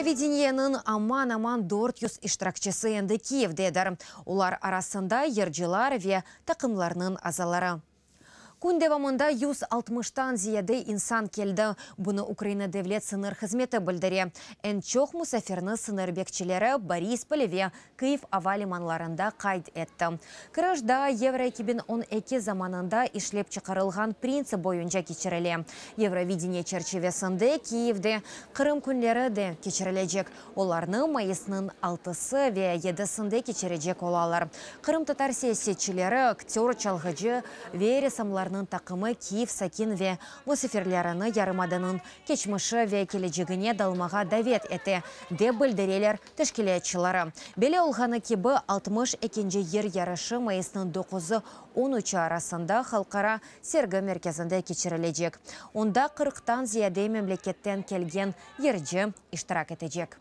Евровидениенің аман-аман 400 иштиракчысы енді Киевдедір. Олар арасында ержылар ве тақымларының азалары. Күн девамында 160-тан зияде инсан келді. Бұны Украина Devlet сыныр хызметі білдіре. Ән чоқ мұсаферні сыныр бекчілері Борисполь ве Киев авалиманларында қайд етті. Кірішда Евро 2012 заманында ишлеп чықарылған принцип бойынша кечірілі. Евровидение черчевесінде Киевде Қырым күнлері де кечірілежек. Оларны майысының 6-сы ве 7-сінде кечірежек олалар. Қырым татар сесетчілері, актер чалғыжы ве ресамларының тақымы Киев Сакин ве мұсаферлеріні ярымаданын кечмышы ве кележігіне далмаға давет еті де білдірелер тәшкілетчілері. Беле олғаны кебі 62-нче ер ярышы майысының 9-13 арасында халқара сергі мерkezінде кечірілежек. Онда 40-тан зияде мемлекеттен келген ерджі иштирак етежек.